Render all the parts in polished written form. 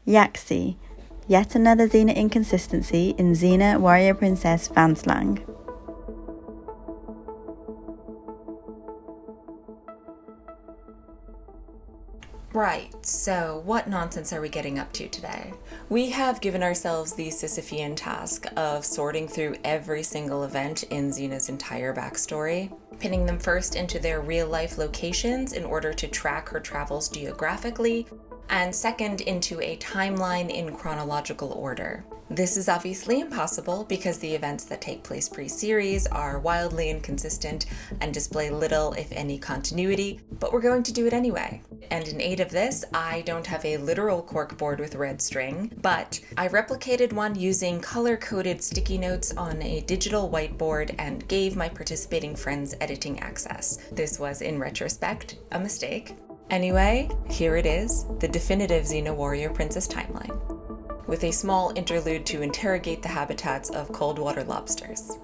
Yaxi. Yet another Xena inconsistency in Xena Warrior Princess fan slang. Right, so what nonsense are we getting up to today? We have given ourselves the Sisyphean task of sorting through every single event in Xena's entire backstory, pinning them first into their real-life locations in order to track her travels geographically, and second into a timeline in chronological order. This is obviously impossible because the events that take place pre-series are wildly inconsistent and display little, if any, continuity, but we're going to do it anyway. And in aid of this, I don't have a literal corkboard with red string, but I replicated one using color-coded sticky notes on a digital whiteboard and gave my participating friends editing access. This was, in retrospect, a mistake. Anyway, here it is, the definitive Xena Warrior Princess timeline, with a small interlude to interrogate the habitats of cold-water lobsters.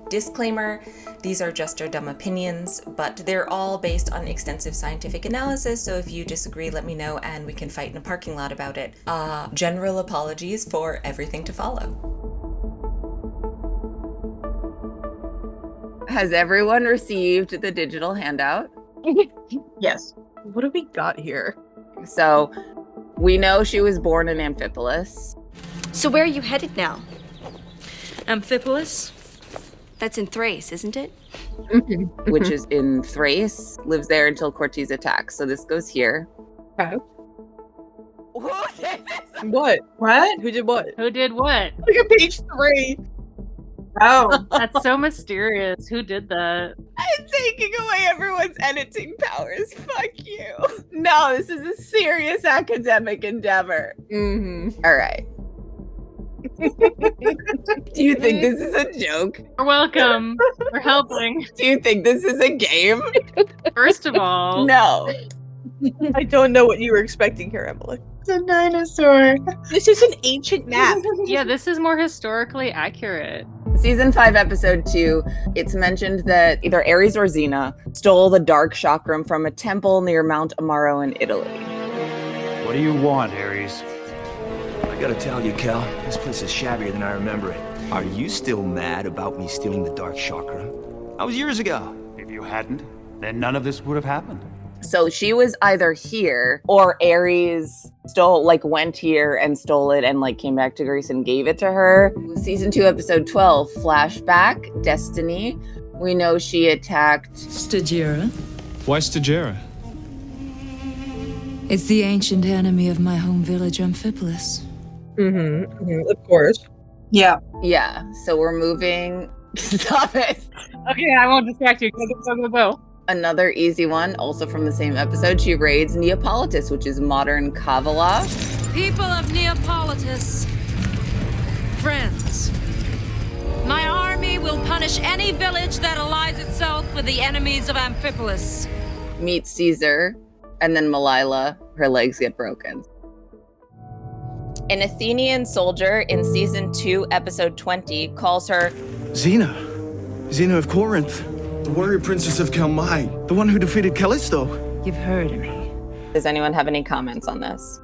Disclaimer, these are just our dumb opinions, but they're all based on extensive scientific analysis, so if you disagree, let me know and we can fight in a parking lot about it. General apologies for everything to follow. Has everyone received the digital handout? Yes. What have we got here? So, we know she was born in Amphipolis. So where are you headed now? Amphipolis? That's in Thrace, isn't it? Which is in Thrace, lives there until Cortez attacks. So this goes here. Okay. Who did this? What? What? Who did what? Who did what? Look at page 3. Oh. That's so mysterious. Who did that? I'm taking away everyone's editing powers. Fuck you. No, this is a serious academic endeavor. All right. Do you think this is a joke? You're welcome. We're helping. Do you think this is a game? First of all, No. I don't know what you were expecting here, Emily. It's a dinosaur. This is an ancient map. yeah, this is more historically accurate. Season 5, episode 2, it's mentioned that either Ares or Xena stole the dark chakram from a temple near Mount Amaro in Italy. What do you want, Ares? I gotta tell you, Cal, this place is shabbier than I remember it. Are you still mad about me stealing the dark chakra? That was years ago. If you hadn't, then none of this would have happened. So she was either here or Ares went here and stole it and came back to Greece and gave it to her. Season 2, episode 12, flashback, Destiny. We know she attacked Stagira. Why Stagira? It's the ancient enemy of my home village, Amphipolis. Of course. Yeah. Yeah, so we're moving. Stop it. Okay, I won't distract you. Go. Another easy one, also from the same episode, she raids Neapolitus, which is modern Kavala. People of Neapolitus, friends, my army will punish any village that allies itself with the enemies of Amphipolis. Meet Caesar, and then Malila, her legs get broken. An Athenian soldier in season 2, episode 20, calls her Xena of Corinth, the warrior princess of Kalmai, the one who defeated Callisto. You've heard of me. Does anyone have any comments on this?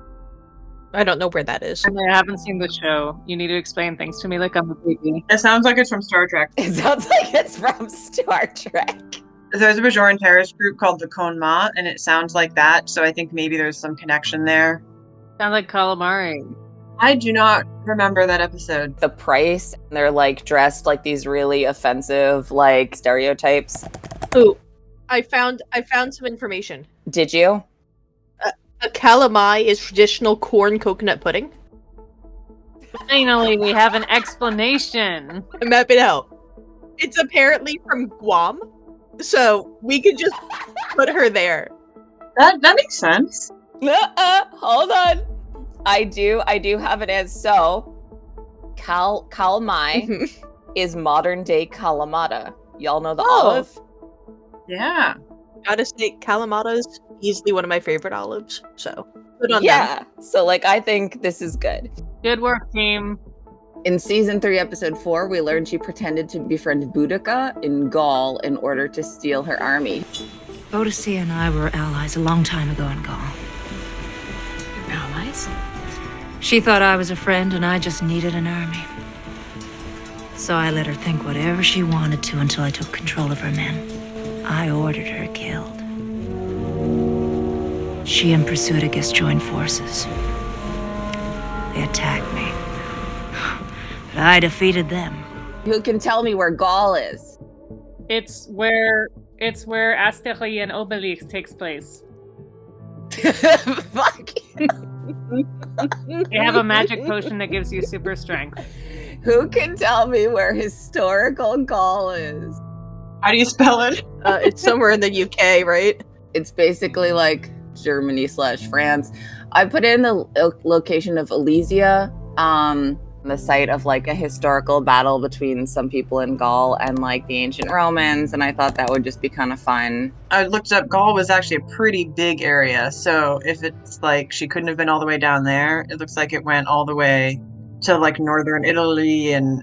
I don't know where that is. I haven't seen the show. You need to explain things to me like I'm a baby. It sounds like it's from Star Trek. It sounds like it's from Star Trek. There's a Bajoran terrorist group called the Konma, and it sounds like that, so I think maybe there's some connection there. Sounds like calamari. I do not remember that episode. The price, they're dressed like these really offensive stereotypes. Ooh, I found some information. Did you? A calamai is traditional corn coconut pudding. Finally, we have an explanation. Map it out. It's apparently from Guam, so we could just put her there. That makes sense. Hold on. I do have it as so. Kalmai is modern day Kalamata. Y'all know the olive? Yeah. Gotta say, Kalamata's easily one of my favorite olives, so put on yeah. So I think this is good. Good work, team. In season 3, episode 4, we learned she pretended to befriend Boudica in Gaul in order to steal her army. Boadicea and I were allies a long time ago in Gaul. Allies? She thought I was a friend and I just needed an army. So I let her think whatever she wanted to until I took control of her men. I ordered her killed. She and Pursuitigus joined forces. They attacked me. But I defeated them. Who can tell me where Gaul is? It's where Asterie and Obelix takes place. Fuck. They have a magic potion that gives you super strength. Who can tell me where historical Gaul is? How do you spell it? It's somewhere in the UK, right? It's basically like Germany/France. I put in the location of Elysia, the site of like a historical battle between some people in Gaul and like the ancient Romans, and I thought that would just be kind of fun. I looked up, Gaul was actually a pretty big area, so if it's like she couldn't have been all the way down there, it looks like it went all the way to like northern Italy and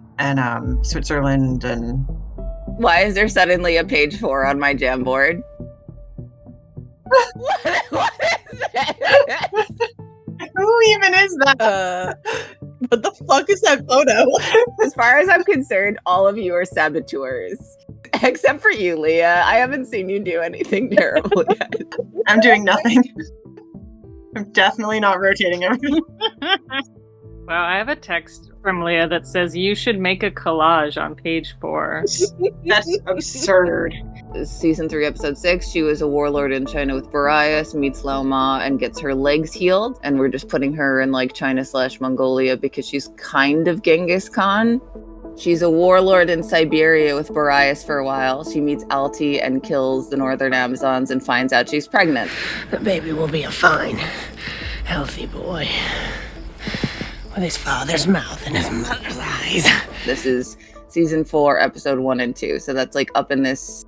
Switzerland. And Why is there suddenly a page 4 on my Jamboard? What is it? Who even is that? What the fuck is that photo? As far as I'm concerned, all of you are saboteurs. Except for you, Leah. I haven't seen you do anything terrible yet. I'm doing nothing. I'm definitely not rotating everything. Well, I have a text from Leah that says you should make a collage on page 4. That's absurd. Season 3, episode 6, she was a warlord in China with Boreas, meets Lao Ma, and gets her legs healed. And we're just putting her in like China/Mongolia because she's kind of Genghis Khan. She's a warlord in Siberia with Boreas for a while. She meets Alti and kills the northern Amazons and finds out she's pregnant. The baby will be a fine, healthy boy. With his father's mouth and his mother's eyes. This is season 4, episode 1 and 2. So that's like up in this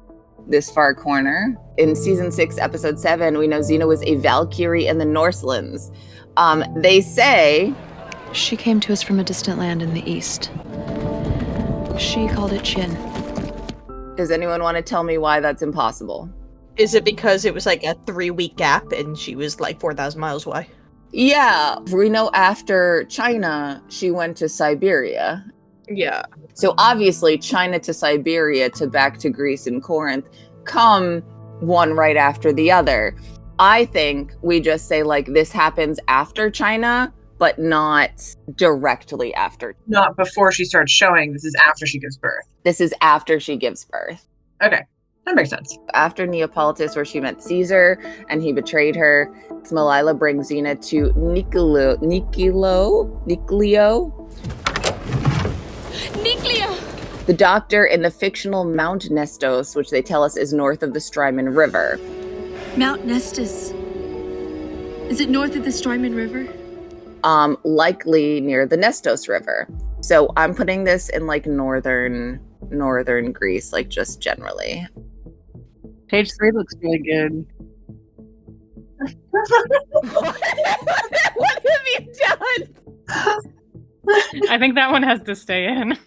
far corner. In season 6, episode 7, we know Xena was a Valkyrie in the Norselands. They say she came to us from a distant land in the east. She called it Chin. Does anyone want to tell me why that's impossible? Is it because it was like a 3-week gap and she was like 4,000 miles away? Yeah, we know after China, she went to Siberia. Yeah. So obviously, China to Siberia to back to Greece and Corinth come one right after the other. I think we just say like this happens after China, but not directly after. Not before she starts showing. This is after she gives birth. This is after she gives birth. Okay, that makes sense. After Neapolitus, where she met Caesar and he betrayed her, Smalila brings Xena to Nicleo. The doctor in the fictional Mount Nestos, which they tell us is north of the Strymon River. Mount Nestos. Is it north of the Strymon River? Likely near the Nestos River. So I'm putting this in like northern Greece, like just generally. Page 3 looks really good. What have you done? I think that one has to stay in.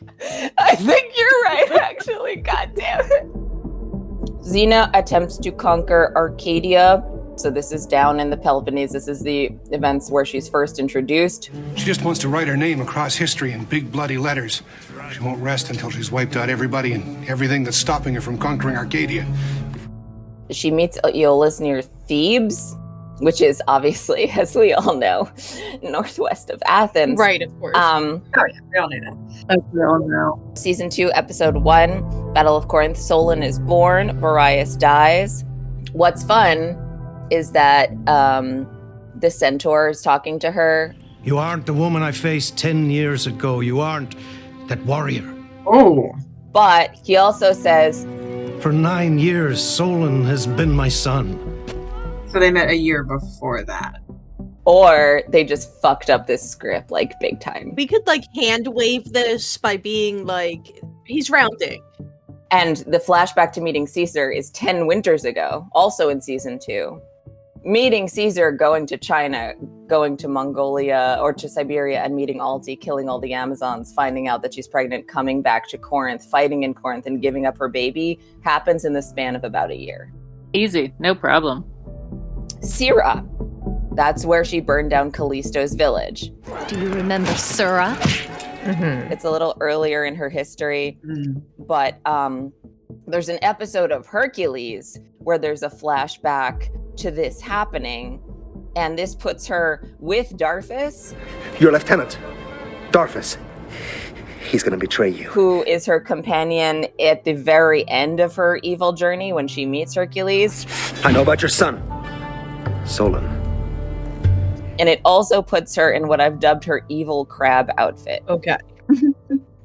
I think you're right, actually. God damn it. Xena attempts to conquer Arcadia. So this is down in the Peloponnese. This is the events where she's first introduced. She just wants to write her name across history in big bloody letters. She won't rest until she's wiped out everybody and everything that's stopping her from conquering Arcadia. She meets Aeolus near Thebes, which is obviously, as we all know, northwest of Athens. Right, of course. Oh yeah, we all knew that. As we all know. Season 2, episode 1, Battle of Corinth. Solon is born. Boreas dies. What's fun is that the centaur is talking to her. You aren't the woman I faced 10 years ago. You aren't that warrior. Oh. But he also says, for 9 years, Solon has been my son. So they met a year before that. Or they just fucked up this script, like, big time. We could, like, hand wave this by being like, he's rounding. And the flashback to meeting Caesar is 10 winters ago, also in season 2. Meeting Caesar, going to China, going to Mongolia or to Siberia and meeting Alti, killing all the Amazons, finding out that she's pregnant, coming back to Corinth, fighting in Corinth and giving up her baby happens in the span of about a year. Easy, no problem. Syrah. That's where she burned down Callisto's village. Do you remember Sura? It's a little earlier in her history, but there's an episode of Hercules where there's a flashback to this happening, and this puts her with Darfus. Your lieutenant, Darfus. He's gonna betray you. Who is her companion at the very end of her evil journey when she meets Hercules. I know about your son, Solon. And it also puts her in what I've dubbed her evil crab outfit. Okay.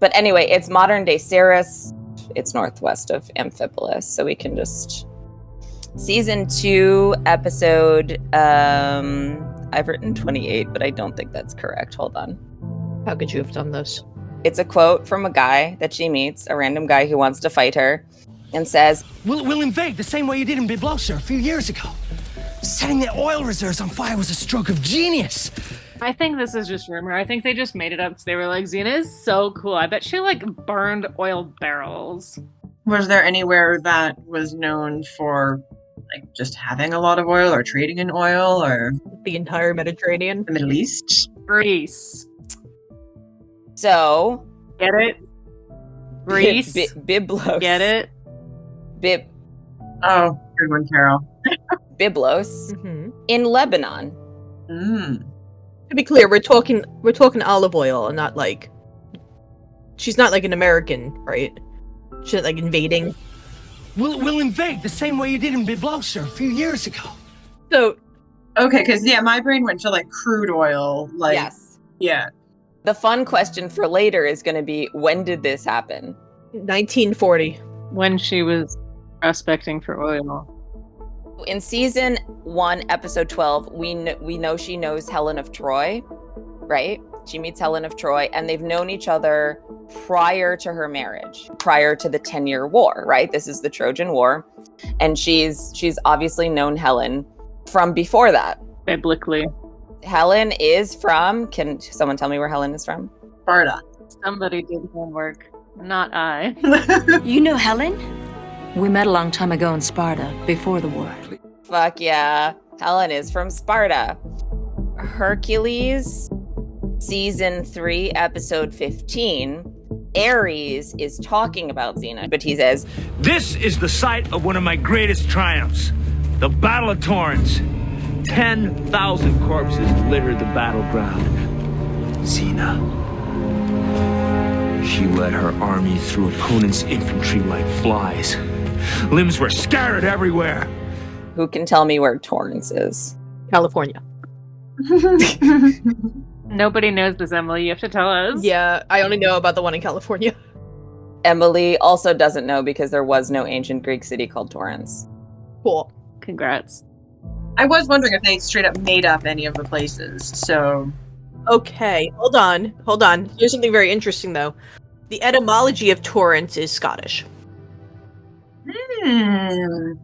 But anyway, it's modern day Ceres. It's northwest of Amphipolis, so we can just... Season 2, episode... I've written 28, but I don't think that's correct. Hold on. How could you have done this? It's a quote from a guy that she meets, a random guy who wants to fight her, and says, We'll invade the same way you did in Byblos a few years ago. Setting the oil reserves on fire was a stroke of genius. I think this is just rumor. I think they just made it up because they were like, Xena is so cool. I bet she like burned oil barrels. Was there anywhere that was known for like just having a lot of oil or trading in oil, or the entire Mediterranean? The Middle East? Greece. So... Get it? Greece. Byblos. Get it? Oh, good one, Carol. Byblos in Lebanon. To be clear, we're talking olive oil and not like... She's not like an American, right? She's not like invading. We'll invade the same way you did in Byblos a few years ago. So... Okay, because my brain went to like crude oil. Like, yes. Yeah. The fun question for later is going to be, when did this happen? 1940. When she was prospecting for oil. In season 1, episode 12, we know she knows Helen of Troy, right? She meets Helen of Troy, and they've known each other prior to her marriage, prior to the 10-year war, right? This is the Trojan War, and she's obviously known Helen from before that. Biblically. Helen is from... Can someone tell me where Helen is from? Sparta. Somebody did homework. Not I. You know Helen? We met a long time ago in Sparta, before the war. Fuck yeah. Helen is from Sparta. Hercules, season 3, episode 15. Ares is talking about Xena, but he says, This is the site of one of my greatest triumphs, the Battle of Torrens. 10,000 corpses littered the battleground. Xena. She led her army through opponents' infantry like flies. Limbs were scattered everywhere. Who can tell me where Torrens is? California. Nobody knows this, Emily. You have to tell us. Yeah, I only know about the one in California. Emily also doesn't know because there was no ancient Greek city called Torrens. Cool. Congrats. I was wondering if they straight up made up any of the places, so... Okay, hold on. Here's something very interesting, though. The etymology of Torrens is Scottish.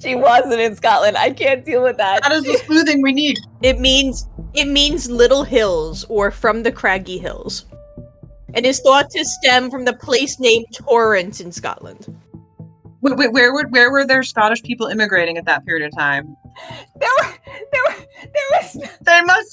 She wasn't in Scotland. I can't deal with that. That is the sleuthing we need. It means little hills, or from the craggy hills. And is thought to stem from the place named Torrens in Scotland. Wait, where were there Scottish people immigrating at that period of time? There must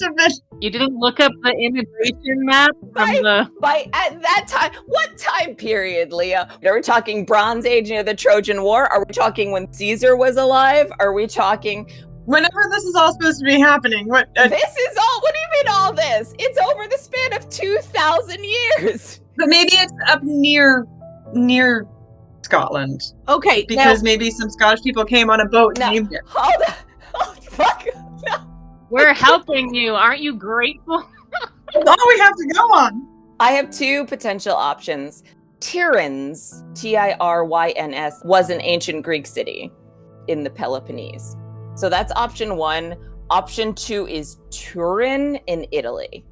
have been. You didn't look up the immigration map from at that time. What time period, Leah? Are we talking Bronze Age, the Trojan War? Are we talking when Caesar was alive? Are we talking whenever this is all supposed to be happening? What? This is all. What do you mean all this? It's over the span of 2,000 years. But maybe it's up near Scotland. Okay, because maybe some Scottish people came on a boat and named it. Hold on. Oh, fuck. No. We're helping you. Aren't you grateful? That's all we have to go on. I have 2 potential options. Tiryns, Tiryns, was an ancient Greek city in the Peloponnese. So that's option 1. Option 2 is Turin in Italy.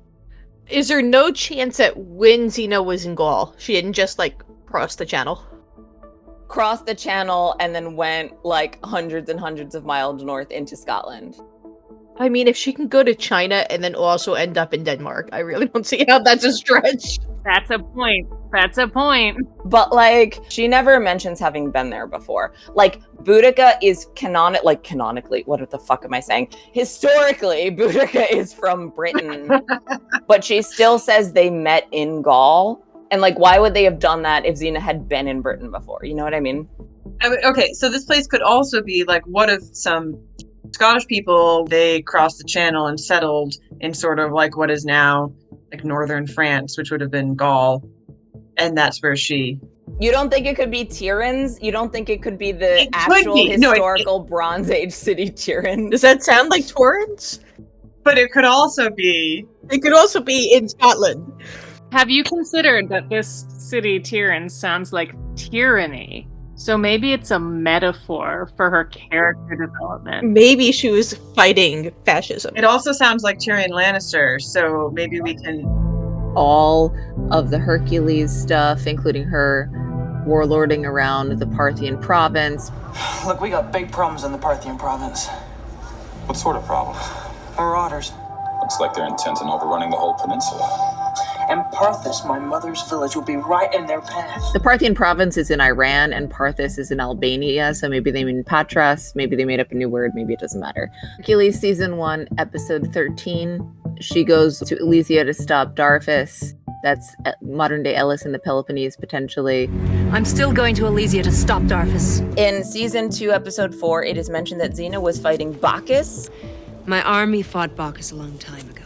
Is there no chance that when Xena was in Gaul, she didn't just, cross the channel? Crossed the channel and then went, hundreds and hundreds of miles north into Scotland. I mean, if she can go to China and then also end up in Denmark, I really don't see how that's a stretch. That's a point. But, she never mentions having been there before. Boudica is canonically, what the fuck am I saying? Historically, Boudica is from Britain, but she still says they met in Gaul. And like, why would they have done that if Xena had been in Britain before? You know what I mean? Okay, so this place could also be like, what if some Scottish people, they crossed the channel and settled in sort of like what is now like northern France, which would have been Gaul, and that's where she... You don't think it could be Tyrins? You don't think it could be the actual historical Bronze Age city Tyrins? Does that sound like Torrance? But it could also be... It could also be in Scotland. Have you considered that this city Tyrins sounds like tyranny? So maybe it's a metaphor for her character development. Maybe she was fighting fascism. It also sounds like Tyrion Lannister, so maybe we can... All of the Hercules stuff, including her warlording around the Parthian province. Look, we got big problems in the Parthian province. What sort of problem? Marauders. Looks like they're intent on overrunning the whole peninsula. And Parthis, my mother's village, will be right in their path. The Parthian province is in Iran and Parthis is in Albania, so maybe they mean Patras, maybe they made up a new word, maybe it doesn't matter. Hercules season 1, episode 13. She goes to Elysia to stop Darfus. That's modern day Ellis in the Peloponnese, potentially. I'm still going to Elysia to stop Darfus. In season 2, episode 4, it is mentioned that Xena was fighting Bacchus. My army fought Bacchus a long time ago.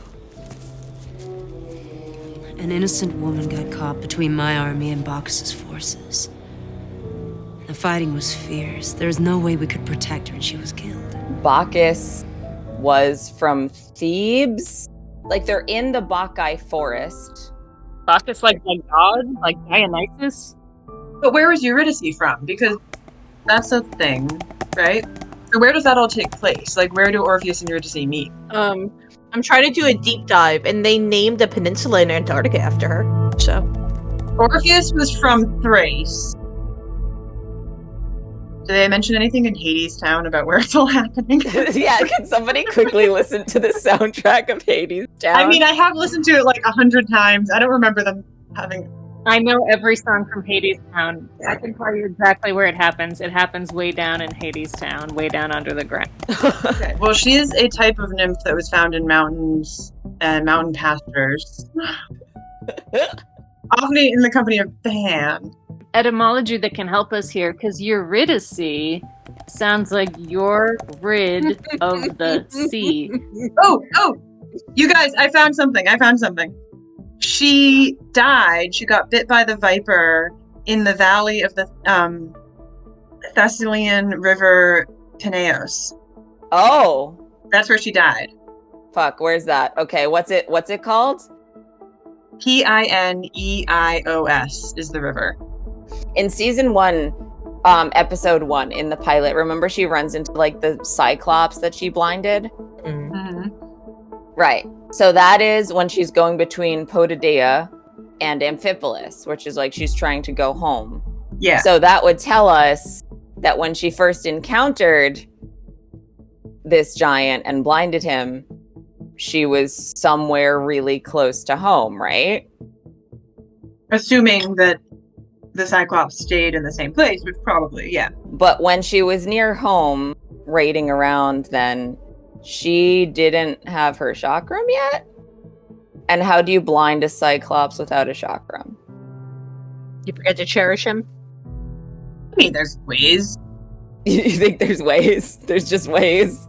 An innocent woman got caught between my army and Bacchus's forces. The fighting was fierce. There was no way we could protect her, and she was killed. Bacchus was from Thebes. Like, they're in the Bacchae forest. Bacchus like god? Like Dionysus? But where was Eurydice from? Because that's a thing, right? So where does that all take place? Like, where do Orpheus and Eurydice meet? I'm trying to do a deep dive, and they named a peninsula in Antarctica after her, so... Orpheus was from Thrace. Did they mention anything in Hades Town about where it's all happening? Yeah, can somebody quickly listen to the soundtrack of Hades Town? I mean, I have listened to it like 100 times. I don't remember them having... I know every song from Hades Town. I can tell you exactly where it happens. It happens way down in Hades Town, way down under the ground. Okay. Well, she is a type of nymph that was found in mountains and mountain pastures. Often in the company of Pan. Etymology that can help us here, because Eurydice sounds like you're rid of the sea. Oh! You guys, I found something. She died. She got bit by the viper in the valley of the Thessalian river Peneus. Oh, that's where she died. Fuck, where's that? Okay, what's it called? Pineos is the river. In season 1, episode 1, in the pilot, remember she runs into like the Cyclops that she blinded? Mm-hmm. Right. So that is when she's going between Potidaea and Amphipolis, which is like she's trying to go home. Yeah. So that would tell us that when she first encountered this giant and blinded him, she was somewhere really close to home, right? Assuming that the Cyclops stayed in the same place, which probably, yeah. But when she was near home, raiding around then, she didn't have her chakram yet? And how do you blind a Cyclops without a chakram? You forget to cherish him? I mean, there's ways. You think there's ways? There's just ways?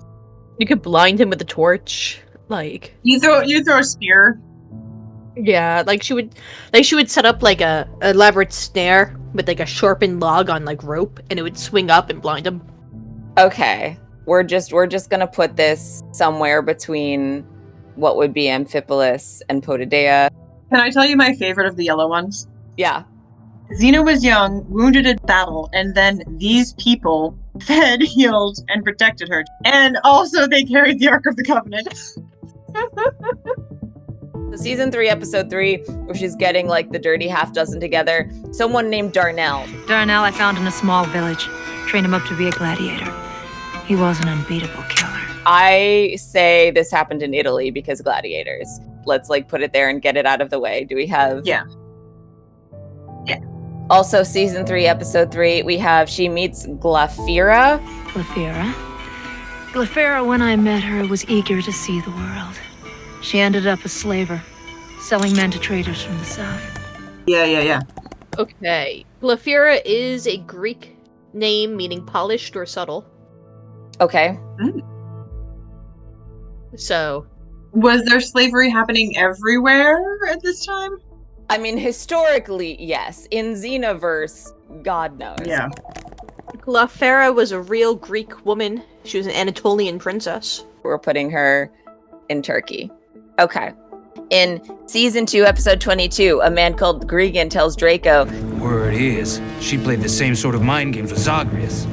You could blind him with a torch. Like... You throw a spear. Yeah, she would set up like a elaborate snare with like a sharpened log on like rope, and it would swing up and blind him. Okay. We're just gonna put this somewhere between what would be Amphipolis and Potidaea. Can I tell you my favorite of the yellow ones? Yeah. Xena was young, wounded in battle, and then these people fed, healed, and protected her. And also they carried the Ark of the Covenant. So season 3, episode 3, where she's getting like the dirty half dozen together, someone named Darnell. Darnell I found in a small village. Trained him up to be a gladiator. He was an unbeatable killer. I say this happened in Italy because gladiators. Let's like put it there and get it out of the way. Do we have... Yeah. Also, season 3, episode 3, we have she meets Glaphyra. Glaphyra, when I met her, was eager to see the world. She ended up a slaver, selling men to traders from the south. Yeah. Okay. Glaphyra is a Greek name meaning polished or subtle. Okay. So. Was there slavery happening everywhere at this time? I mean, historically, yes. In Xenaverse, God knows. Yeah. Glaphyra was a real Greek woman. She was an Anatolian princess. We're putting her in Turkey. Okay. In season 2, episode 22, a man called Gregan tells Draco, Word is, she played the same sort of mind games with Zagreus.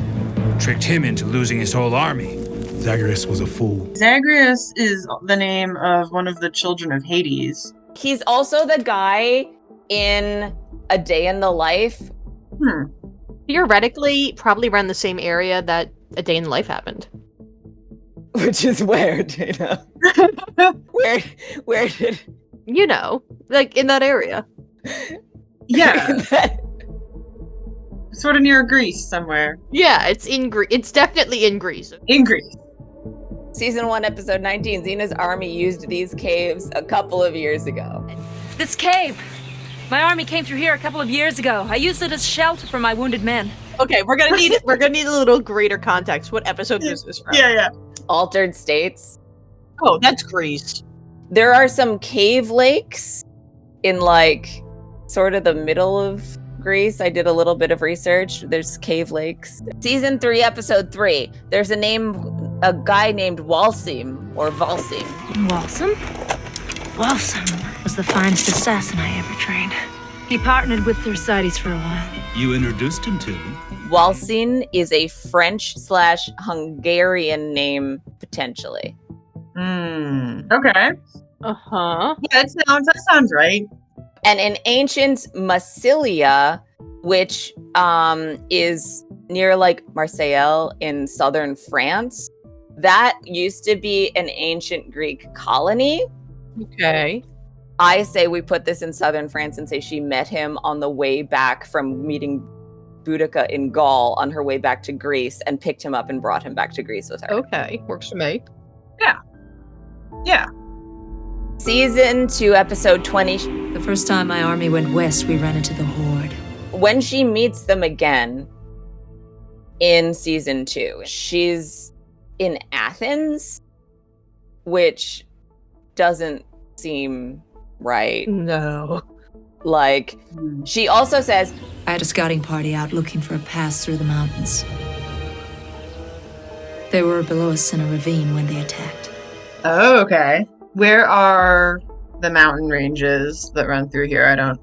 Tricked him into losing his whole army. Zagreus was a fool. Zagreus is the name of one of the children of Hades. He's also the guy in A Day in the Life. Theoretically, probably around the same area that A Day in the Life happened. Which is where, Dana? Where did... You know, like in that area. Yeah. Sort of near Greece somewhere. Yeah, it's in Greece. It's definitely in Greece. In Greece. Season 1, episode 19, Xena's army used these caves a couple of years ago. This cave. My army came through here a couple of years ago. I used it as shelter for my wounded men. Okay, we're gonna need a little greater context. What episode is this from? Yeah. Altered States. Oh, that's Greece. There are some cave lakes in like sort of the middle of Greece. I did a little bit of research. There's cave lakes. Season 3, episode 3. There's a guy named Walsim or Valsim. Walsim? Walsim was the finest assassin I ever trained. He partnered with Thersites for a while. You introduced him to me. Walsin is a French/Hungarian name, potentially. Okay. Uh-huh. Yeah, that sounds right. And in ancient Massilia, which is near like Marseille in southern France, that used to be an ancient Greek colony. Okay. I say we put this in southern France and say she met him on the way back from meeting Boudica in Gaul on her way back to Greece and picked him up and brought him back to Greece with her. Okay, works for me. Yeah. Season 2, episode 20. The first time my army went west, we ran into the Horde. When she meets them again in season 2, she's in Athens, which doesn't seem right. No. Like, she also says, I had a scouting party out looking for a pass through the mountains. They were below us in a ravine when they attacked. Oh, okay. Where are the mountain ranges that run through here? I don't...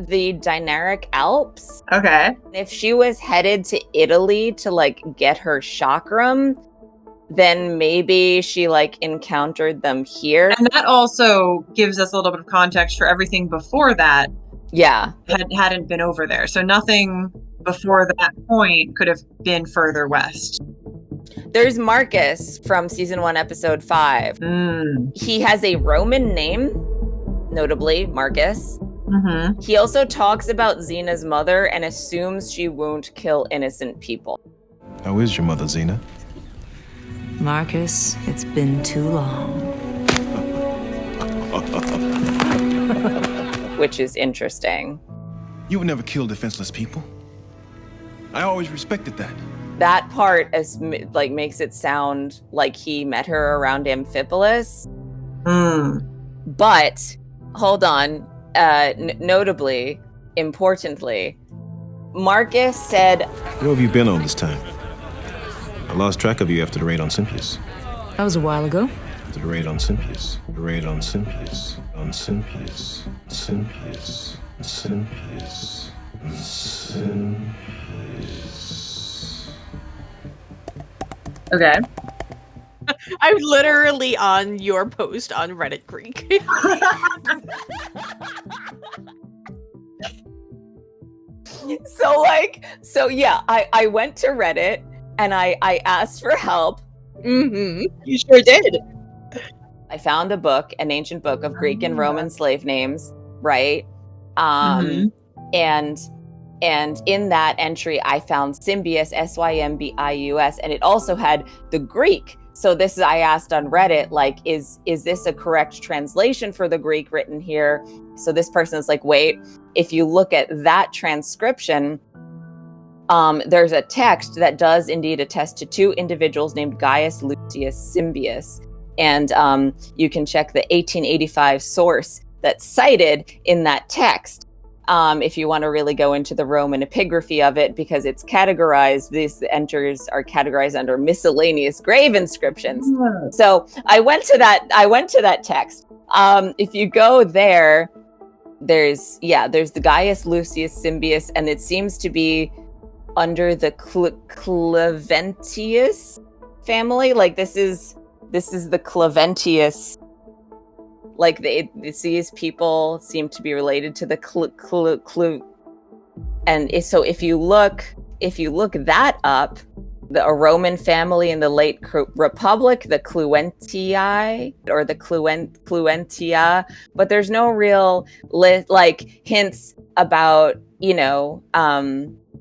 The Dinaric Alps. Okay. If she was headed to Italy to, like, get her chakram, then maybe she, like, encountered them here. And that also gives us a little bit of context for everything before that. Yeah. Hadn't been over there. So nothing before that point could have been further west. There's Marcus from season 1, episode 5. He has a Roman name, notably Marcus. Mm-hmm. He also talks about Xena's mother and assumes she won't kill innocent people. How is your mother, Xena? Marcus, it's been too long. Which is interesting. You would never kill defenseless people. I always respected that. That part like makes it sound like he met her around Amphipolis. But hold on, notably, importantly, Marcus said, Where have you been all this time? I lost track of you after the raid on Simplius. That was a while ago. After the raid on Simplius. The raid on Simplius. On Simplius. Simplius. Simplius. Simplius. Okay. I'm literally on your post on Reddit Greek. So yeah, I went to Reddit and I asked for help. Mm-hmm. You sure did. I found a book, an ancient book of Greek and Roman slave names, right? And And in that entry, I found Symbius, Symbius, and it also had the Greek. So this is, I asked on Reddit, like, is this a correct translation for the Greek written here? So this person is like, wait, if you look at that transcription, there's a text that does indeed attest to two individuals named Gaius Lucius Symbius. And you can check the 1885 source that's cited in that text. If you want to really go into the Roman epigraphy of it, because it's categorized, these entries are categorized under miscellaneous grave inscriptions. So I went to that text. If you go there, there's the Gaius Lucius Symbius, and it seems to be under the Cleventius family. Like this is the Cleventius. Like these people seem to be related to the and so if you look that up, a Roman family in the late Republic, the Cluentii or the Cluentia, but there's no real like hints about,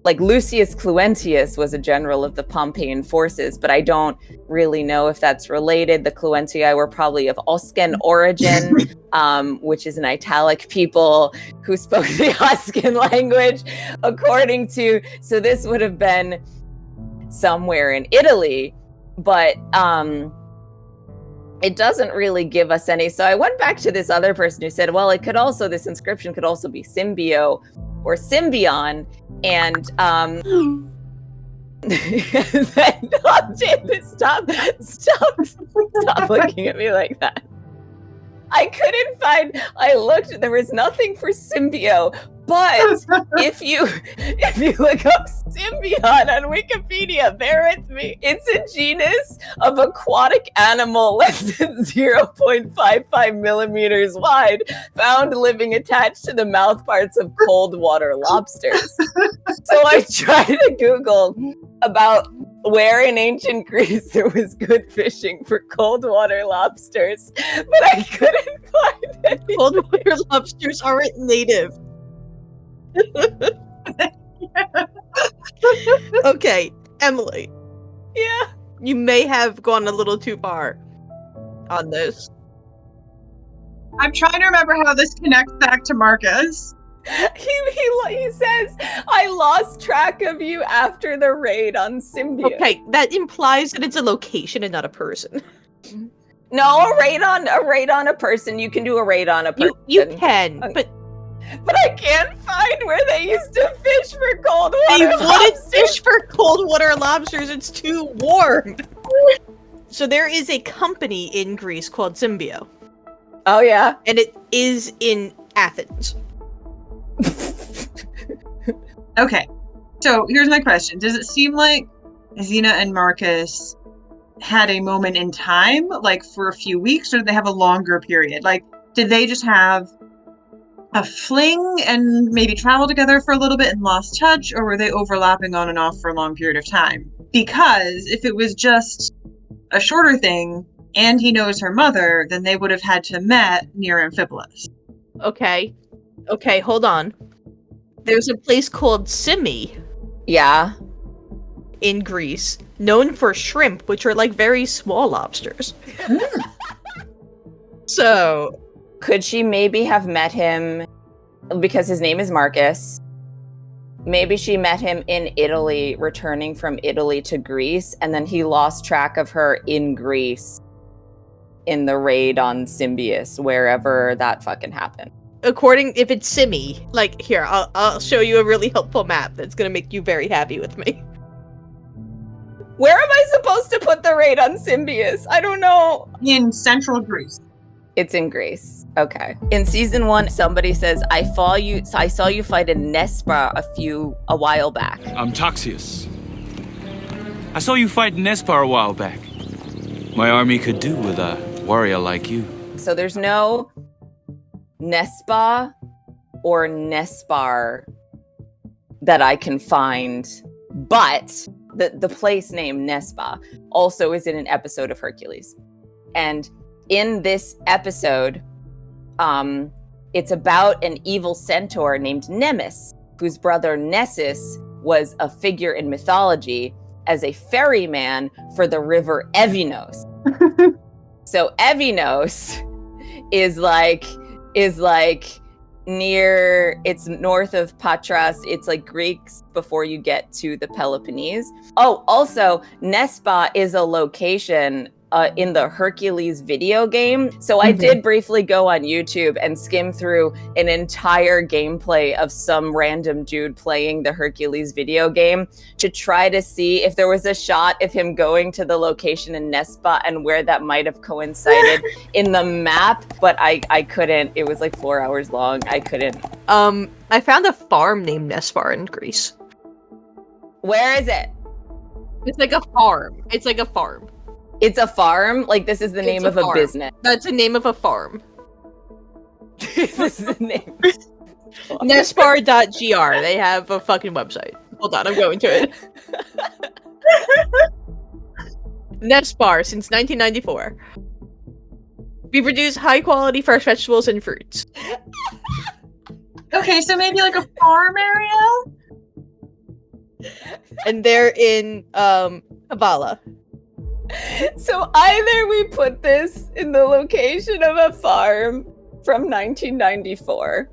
like Lucius Cluentius was a general of the Pompeian forces, but I don't really know if that's related. The Cluentii were probably of Oscan origin, which is an Italic people who spoke the Oscan language, so this would have been somewhere in Italy, but it doesn't really give us any. So I went back to this other person who said, well, this inscription could also be Symbio or Symbion. And stop looking at me like that. I looked, there was nothing for Symbio, but if you look up Symbion on Wikipedia, bear with me. It's a genus of aquatic animal less than 0.55 millimeters wide, found living attached to the mouth parts of cold water lobsters. So I tried to Google about where in ancient Greece there was good fishing for cold water lobsters, but I couldn't find any. Cold water lobsters aren't native. Okay, Emily. Yeah. You may have gone a little too far on this. I'm trying to remember how this connects back to Marcus. He says, I lost track of you after the raid on Symbio. Okay, that implies that it's a location and not a person. No, a raid on a person. You can do a raid on a person. You can, but I can't find where they used to fish for cold water. They wouldn't fish for cold water lobsters. It's too warm. So there is a company in Greece called Symbio. Oh yeah, and it is in Athens. Okay, so here's my question. Does it seem like Xena and Marcus had a moment in time, like for a few weeks, or did they have a longer period? Like, did they just have a fling and maybe travel together for a little bit and lost touch, or were they overlapping on and off for a long period of time? Because if it was just a shorter thing and he knows her mother, then they would have had to met near Amphipolis. Okay, hold on. There's a place called Symi. Yeah. In Greece, known for shrimp, which are like very small lobsters. So, could she maybe have met him because his name is Marcus? Maybe she met him in Italy, returning from Italy to Greece, and then he lost track of her in Greece in the raid on Symbius, wherever that fucking happened. If it's Symi, like, here, I'll show you a really helpful map that's gonna make you very happy with me. Where am I supposed to put the raid on Symbius? I don't know. In central Greece. It's in Greece. Okay. In season 1, somebody says, I saw you fight in Nespa a while back. I'm Toxius. I saw you fight in Nespa a while back. My army could do with a warrior like you. So there's no Nespa or Nespar that I can find, but the place named Nespa also is in an episode of Hercules. And in this episode, it's about an evil centaur named Nemesis. whose brother Nessus was a figure in mythology as a ferryman for the river Evinos. So Evinos is like near, it's north of Patras. It's like Greeks before you get to the Peloponnese. Oh, also Nespa is a location in the Hercules video game. So I did briefly go on YouTube and skim through an entire gameplay of some random dude playing the Hercules video game to try to see if there was a shot of him going to the location in Nespa and where that might have coincided in the map, but I couldn't. It was like 4 hours long. I couldn't. I found a farm named Nespar in Greece. Where is it? It's like a farm. It's like a farm. It's a farm? Like, this is the name of a business. That's the name of a farm. This is the name. Nespar.gr. They have a fucking website. Hold on, I'm going to it. Nespar since 1994. We produce high quality fresh vegetables and fruits. Okay, so maybe like a farm area? And they're in Kavala. So either we put this in the location of a farm from 1994,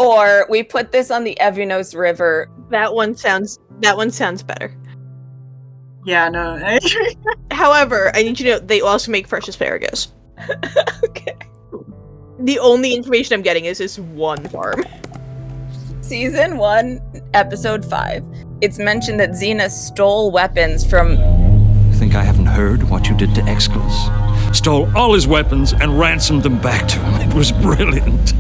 or we put this on the Evinos River. That one sounds better. Yeah, no. However, I need you to know they also make fresh asparagus. Okay. The only information I'm getting is this one farm. Season 1, episode 5. It's mentioned that Xena stole weapons from... Think I haven't heard what you did to Aeschylus? Stole all his weapons and ransomed them back to him. It was brilliant.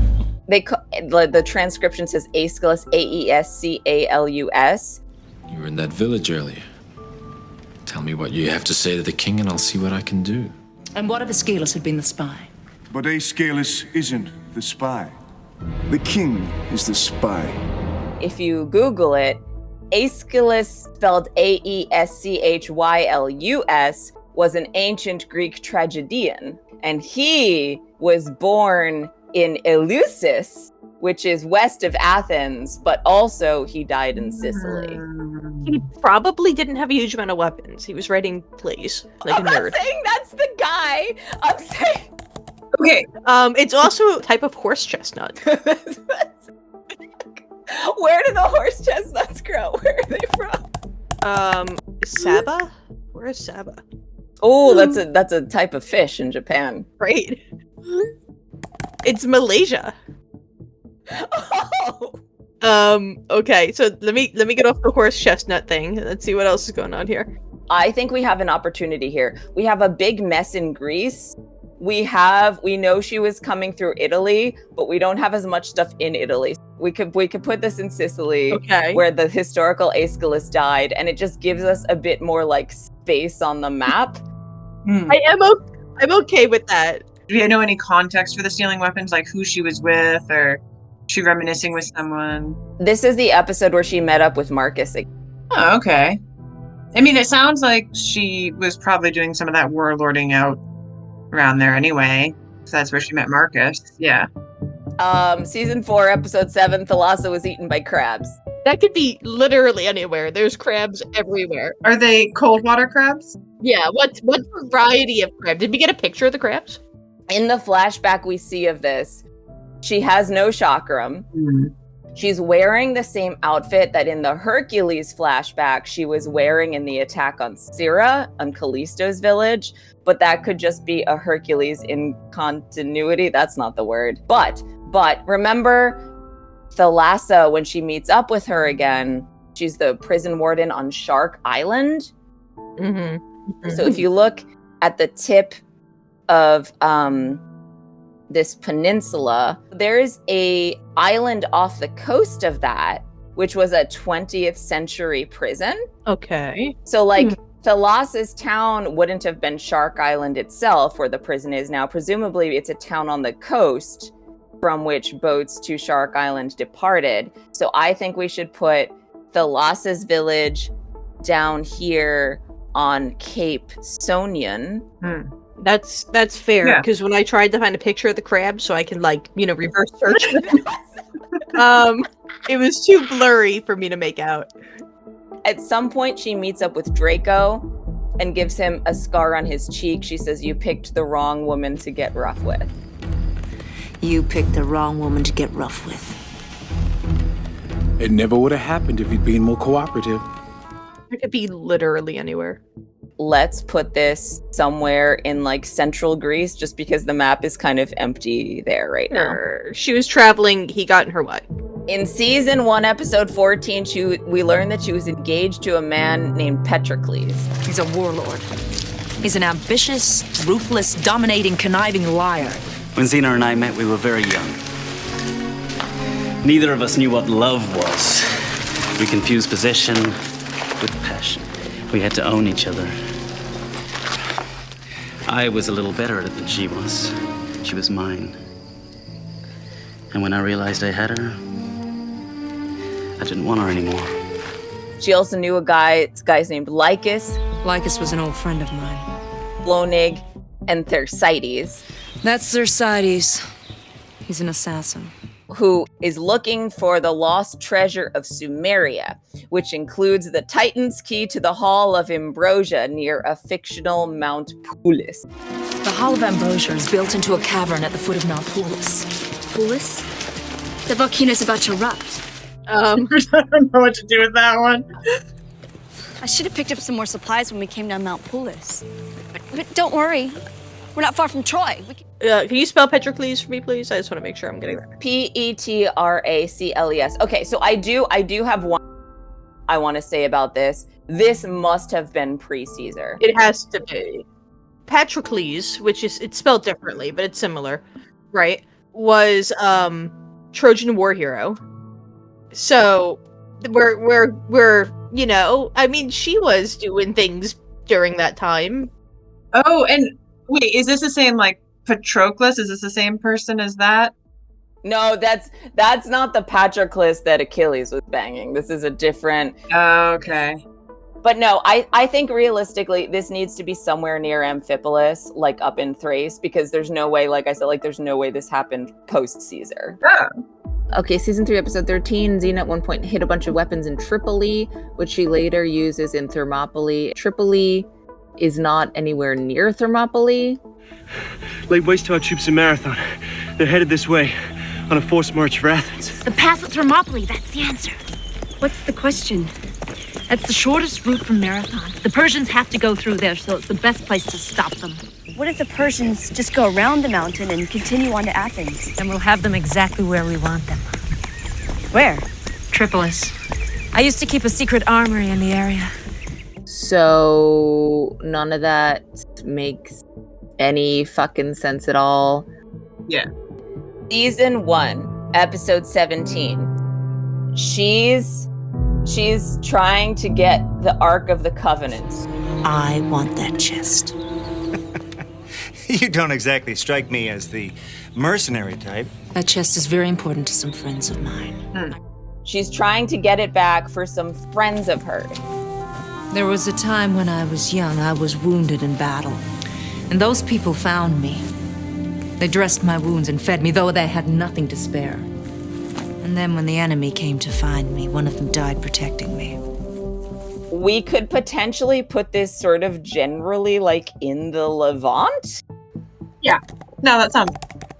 The transcription says Aeschylus, Aescalus. You were in that village earlier. Tell me what you have to say to the king and I'll see what I can do. And what if Aeschylus had been the spy? But Aeschylus isn't the spy. The king is the spy. If you Google it, Aeschylus, spelled Aeschylus, was an ancient Greek tragedian, and he was born in Eleusis, which is west of Athens, but also he died in Sicily. He probably didn't have a huge amount of weapons. He was writing plays, like a nerd. I'm not saying that's the guy. I'm saying... Okay. It's also a type of horse chestnut. Where do the horse chestnuts grow? Where are they from? Saba? Where is Saba? Oh, that's a type of fish in Japan. Right. It's Malaysia. Oh. Okay, so let me get off the horse chestnut thing. Let's see what else is going on here. I think we have an opportunity here. We have a big mess in Greece. We know she was coming through Italy, but we don't have as much stuff in Italy. We could put this in Sicily, okay, where the historical Aeschylus died, and it just gives us a bit more like space on the map. I'm okay with that. Do you know any context for the stealing weapons, like who she was with, or she reminiscing with someone? This is the episode where she met up with Marcus. Oh, okay. I mean, it sounds like she was probably doing some of that warlording out around there anyway. So that's where she met Marcus. Yeah. Season 4, episode 7, Thalassa was eaten by crabs. That could be literally anywhere. There's crabs everywhere. Are they cold water crabs? Yeah, what variety of crab? Did we get a picture of the crabs? In the flashback we see of this, she has no chakram. Mm. She's wearing the same outfit that in the Hercules flashback she was wearing in the attack on Syra, on Callisto's village, but that could just be a Hercules in continuity. That's not the word. But remember Thalassa, when she meets up with her again, she's the prison warden on Shark Island. Mm-hmm. So if you look at the tip of this peninsula, there is a island off the coast of that, which was a 20th century prison. Okay. So Thalassa's town wouldn't have been Shark Island itself, where the prison is now. Presumably it's a town on the coast from which boats to Shark Island departed. So I think we should put Thalassa's village down here on Cape Sonian. That's fair, because when I tried to find a picture of the crab so I can reverse search them, It was too blurry for me to make out. At some point, she meets up with Draco and gives him a scar on his cheek. She says, "You picked the wrong woman to get rough with." You picked the wrong woman to get rough with. It never would have happened if you'd been more cooperative. It could be literally anywhere. Let's put this somewhere in like central Greece, just because the map is kind of empty there right now. She was traveling. He got in her what? In season 1, episode 14, we learned that she was engaged to a man named Patroclus. He's a warlord. He's an ambitious, ruthless, dominating, conniving liar. When Xena and I met, we were very young. Neither of us knew what love was. We confused possession with passion. We had to own each other. I was a little better at it than she was. She was mine. And when I realized I had her, I didn't want her anymore. She also knew a guy, this guy's named Lycus. Lycus was an old friend of mine. Blonig, and Thersites. That's Thersites. He's an assassin. Who is looking for the lost treasure of Sumeria, which includes the Titan's key to the Hall of Ambrosia near a fictional Mount Poulis. The Hall of Ambrosia is built into a cavern at the foot of Mount Poulis. Poulis? The volcano's about to erupt. I don't know what to do with that one. I should have picked up some more supplies when we came down Mount Poulis. But don't worry. We're not far from Troy. Can you spell Patroclus for me, please? I just want to make sure I'm getting that. Petracles. Okay, so I do have one I want to say about this. This must have been pre-Caesar. It has to be. Patroclus, which is it's spelled differently, but it's similar, right? Was Trojan war hero. So we're you know, I mean, she was doing things during that time. Oh, and wait, is this the same like Patroclus? Is this the same person as that? No, that's not the Patroclus that Achilles was banging. This is a different. Oh, okay. But no, I think realistically, this needs to be somewhere near Amphipolis, like up in Thrace, because there's no way, like I said, like there's no way this happened post-Caesar. Oh. Okay, season 3, episode 13, Xena at one point hid a bunch of weapons in Tripoli, which she later uses in Thermopylae. Tripoli is not anywhere near Thermopylae. Laid waste to our troops in Marathon. They're headed this way, on a forced march for Athens. The pass at Thermopylae, that's the answer. What's the question? That's the shortest route from Marathon. The Persians have to go through there, so it's the best place to stop them. What if the Persians just go around the mountain and continue on to Athens? Then we'll have them exactly where we want them. Where? Tripolis. I used to keep a secret armory in the area. So none of that makes any fucking sense at all. Yeah. Season 1, episode 17. She's trying to get the Ark of the Covenant. I want that chest. You don't exactly strike me as the mercenary type. That chest is very important to some friends of mine. She's trying to get it back for some friends of hers. There was a time when I was young, I was wounded in battle. And those people found me. They dressed my wounds and fed me, though they had nothing to spare. And then when the enemy came to find me, one of them died protecting me. We could potentially put this sort of generally like in the Levant? Yeah. No, that sounds...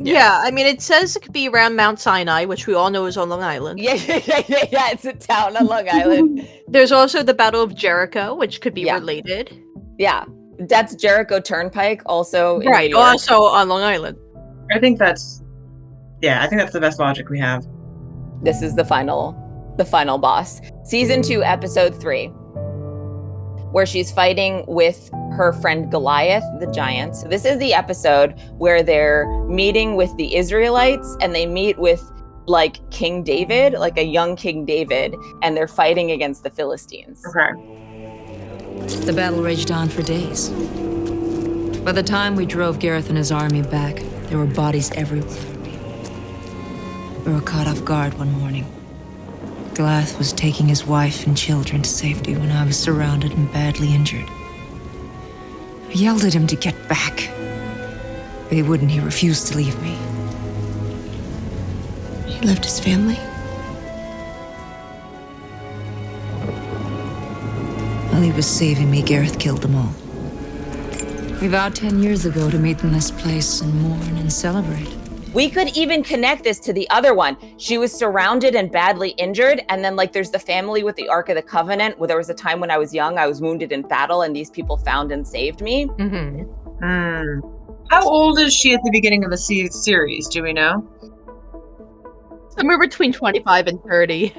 Yeah, I mean, it says it could be around Mount Sinai, which we all know is on Long Island. Yeah, it's a town on Long Island. There's also the Battle of Jericho, which could be related. Yeah, that's Jericho Turnpike, also in right, New York. also on Long Island. I think that's the best logic we have. This is the final boss. Season 2, episode 3, where she's fighting with her friend Goliath, the giant. So this is the episode where they're meeting with the Israelites, and they meet with like King David, like a young King David, and they're fighting against the Philistines. Okay. The battle raged on for days. By the time we drove Gareth and his army back, there were bodies everywhere. We were caught off guard one morning. Goliath was taking his wife and children to safety when I was surrounded and badly injured. I yelled at him to get back, but he wouldn't. He refused to leave me. He left his family? While he was saving me, Gareth killed them all. We vowed 10 years ago to meet in this place and mourn and celebrate. We could even connect this to the other one. She was surrounded and badly injured. And then like there's the family with the Ark of the Covenant, where there was a time when I was young, I was wounded in battle and these people found and saved me. How old is she at the beginning of the series? Do we know? Somewhere between 25 and 30.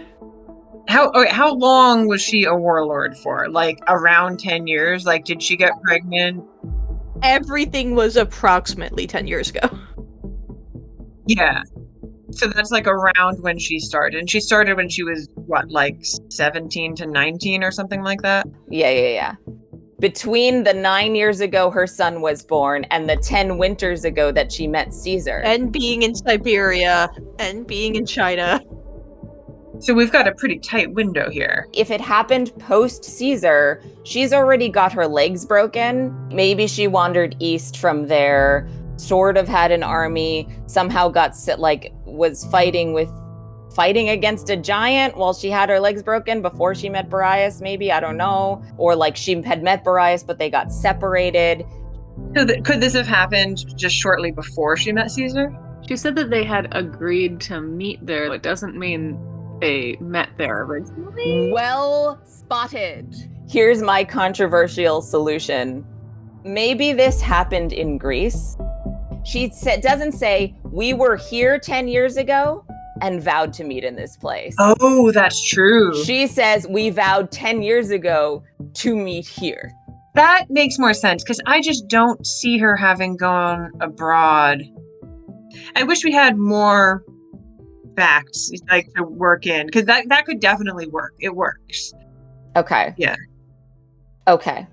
How long was she a warlord for? Like around 10 years? Like did she get pregnant? Everything was approximately 10 years ago. Yeah. So that's like around when she started. And she started when she was, what, like 17 to 19 or something like that? Yeah. Between the 9 years ago her son was born and the 10 winters ago that she met Caesar. And being in Siberia and being in China. So we've got a pretty tight window here. If it happened post Caesar, she's already got her legs broken. Maybe she wandered east from there, sort of had an army, somehow was fighting against a giant while she had her legs broken before she met Boreas, maybe, I don't know. Or like she had met Boreas, but they got separated. So could this have happened just shortly before she met Caesar? She said that they had agreed to meet there. It doesn't mean they met there originally. Well spotted. Here's my controversial solution. Maybe this happened in Greece. She doesn't say, we were here 10 years ago and vowed to meet in this place. Oh, that's true. She says, we vowed 10 years ago to meet here. That makes more sense, because I just don't see her having gone abroad. I wish we had more facts like to work in, because that could definitely work. It works. Okay. Yeah. Okay.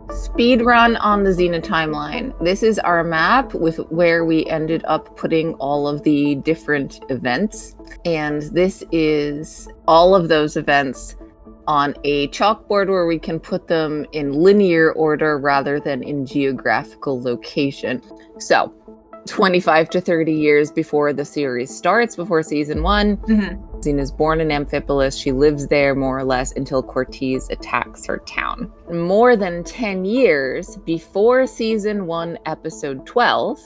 Speed run on the Xena timeline. This is our map with where we ended up putting all of the different events. And this is all of those events on a chalkboard where we can put them in linear order rather than in geographical location. So 25 to 30 years before the series starts, before season 1. Xena's born in Amphipolis. She lives there more or less until Cortez attacks her town. More than 10 years before season 1, episode 12,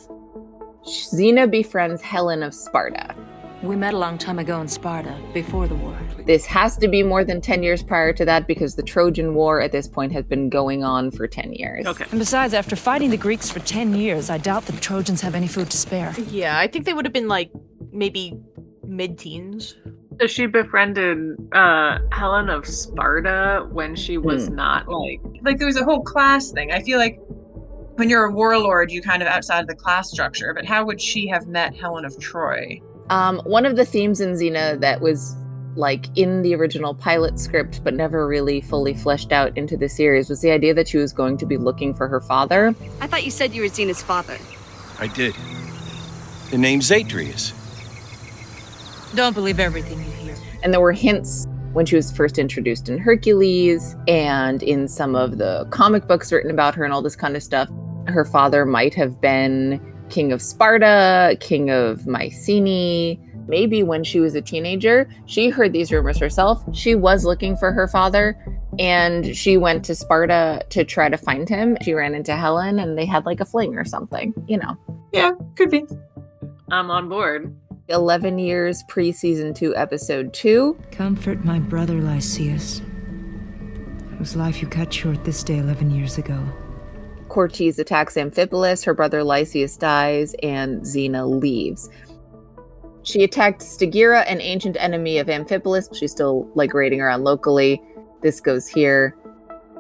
Xena befriends Helen of Sparta. We met a long time ago in Sparta, before the war. This has to be more than 10 years prior to that because the Trojan War at this point has been going on for 10 years. Okay. And besides, after fighting the Greeks for 10 years, I doubt the Trojans have any food to spare. Yeah, I think they would have been like maybe mid-teens. So she befriended Helen of Sparta when she was not like there was a whole class thing. I feel like when you're a warlord, you kind of outside the class structure, but how would she have met Helen of Troy? One of the themes in Xena that was like in the original pilot script but never really fully fleshed out into the series was the idea that she was going to be looking for her father. I thought you said you were Xena's father. I did. The name's Atreus. Don't believe everything you hear. And there were hints when she was first introduced in Hercules and in some of the comic books written about her and all this kind of stuff. Her father might have been King of Sparta, King of Mycenae. Maybe when she was a teenager, she heard these rumors herself. She was looking for her father and she went to Sparta to try to find him. She ran into Helen and they had like a fling or something, you know. Yeah, could be. I'm on board. 11 years pre-season 2, episode 2. Comfort my brother Lycius, whose life you cut short this day 11 years ago. Cortez attacks Amphipolis, her brother Lycius dies, and Xena leaves. She attacked Stagira, an ancient enemy of Amphipolis. She's still like raiding around locally. This goes here.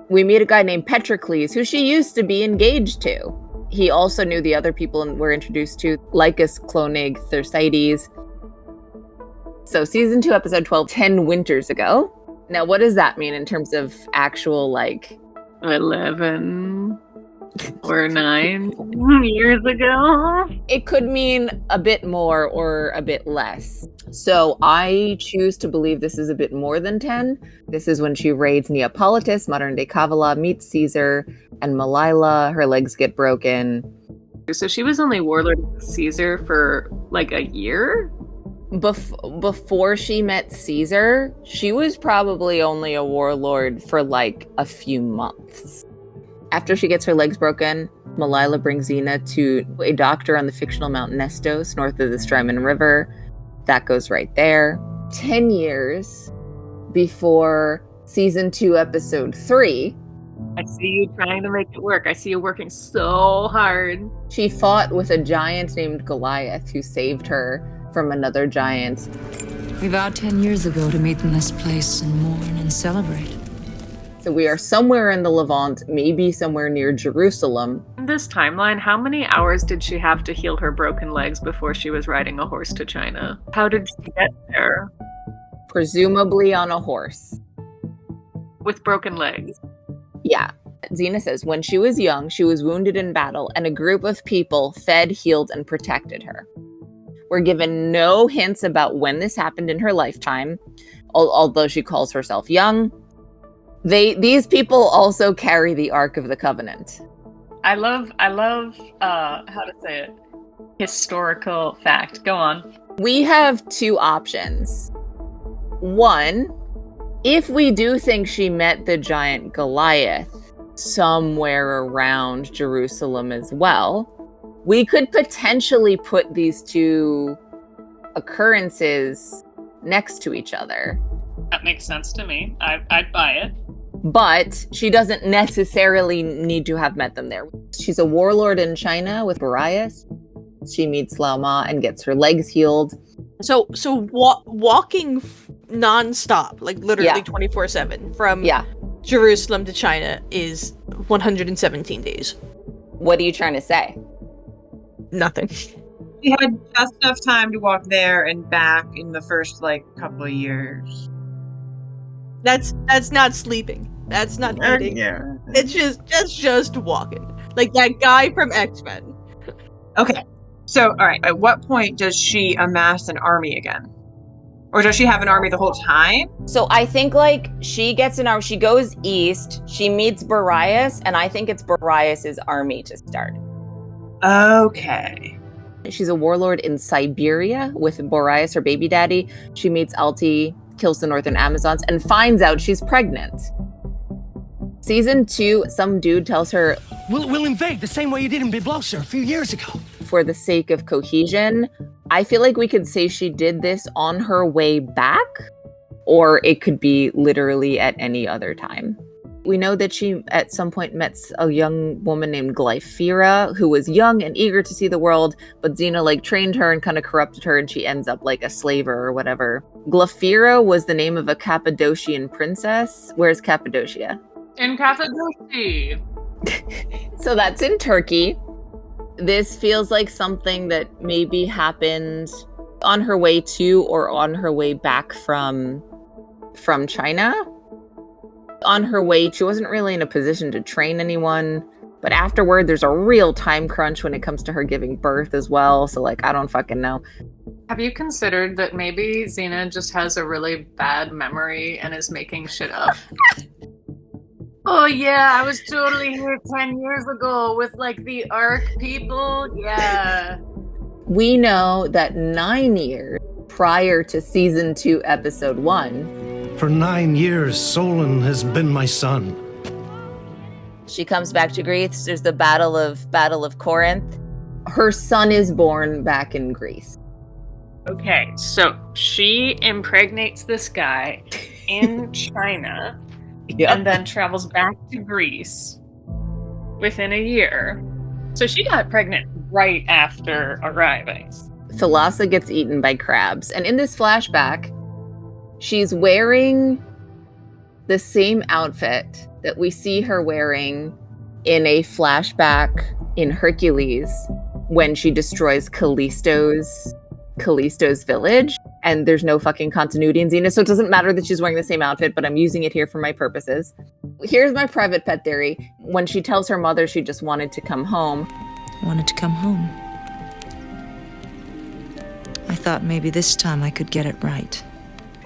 We meet a guy named Patroclus, who she used to be engaged to. He also knew the other people we're introduced to, Lycus, Clonig, Thersites. So season 2, episode 12, 10 winters ago. Now, what does that mean in terms of actual, like... 11 or 9 years ago? It could mean a bit more or a bit less. So I choose to believe this is a bit more than 10. This is when she raids Neapolitus, modern-day Kavala, meets Caesar, and Melilla. Her legs get broken. So she was only warlord of Caesar for like a year? Before she met Caesar, she was probably only a warlord for like a few months. After she gets her legs broken, Malila brings Xena to a doctor on the fictional Mount Nestos, north of the Strymon River. That goes right there. 10 years before season 2, episode 3. I see you trying to make it work. I see you working so hard. She fought with a giant named Goliath who saved her from another giant. We vowed 10 years ago to meet in this place and mourn and celebrate. So we are somewhere in the Levant, maybe somewhere near Jerusalem. In this timeline, how many hours did she have to heal her broken legs before she was riding a horse to China? How did she get there? Presumably on a horse. With broken legs. Yeah. Xena says when she was young, she was wounded in battle, and a group of people fed, healed, and protected her. We're given no hints about when this happened in her lifetime, although she calls herself young. These people also carry the Ark of the Covenant. I love how to say it. Historical fact. Go on. We have two options. One, if we do think she met the giant Goliath somewhere around Jerusalem as well, we could potentially put these two occurrences next to each other. That makes sense to me. I'd buy it. But she doesn't necessarily need to have met them there. She's a warlord in China with Boreas. She meets Lao Ma and gets her legs healed. So walking non-stop, like literally 24/7 from Jerusalem to China is 117 days. What are you trying to say? Nothing. She had just enough time to walk there and back in the first couple of years. That's not sleeping. That's not eating. Yeah. It's just walking. Like that guy from X-Men. Okay. So, all right. At what point does she amass an army again? Or does she have an army the whole time? So I think she gets an army. She goes east. She meets Boreas, and I think it's Boreas' army to start. Okay. She's a warlord in Siberia with Boreas, her baby daddy. She meets Alti, kills the northern Amazons, and finds out she's pregnant. Season 2, some dude tells her, We'll invade the same way you did in Byblos a few years ago. For the sake of cohesion. I feel like we could say she did this on her way back, or it could be literally at any other time. We know that she at some point met a young woman named Glyphira, who was young and eager to see the world, but Xena trained her and kind of corrupted her, and she ends up like a slaver or whatever. Glyphira was the name of a Cappadocian princess. Where's Cappadocia? In Cappadocia. So that's in Turkey. This feels like something that maybe happened on her way to or on her way back from China. On her way, she wasn't really in a position to train anyone, but afterward, there's a real time crunch when it comes to her giving birth as well, so I don't fucking know. Have you considered that maybe Xena just has a really bad memory and is making shit up? Oh yeah, I was totally here 10 years ago with the Ark people. Yeah. We know that 9 years prior to season 2, episode 1. For 9 years, Solon has been my son. She comes back to Greece. There's the Battle of Corinth. Her son is born back in Greece. Okay, so she impregnates this guy in China. Yep. And then travels back to Greece within a year. So she got pregnant right after arriving. Thalassa gets eaten by crabs. And in this flashback, she's wearing the same outfit that we see her wearing in a flashback in Hercules when she destroys Callisto's village. And there's no fucking continuity in Xena, so it doesn't matter that she's wearing the same outfit, but I'm using it here for my purposes. Here's my private pet theory. When she tells her mother she just wanted to come home. Wanted to come home. I thought maybe this time I could get it right.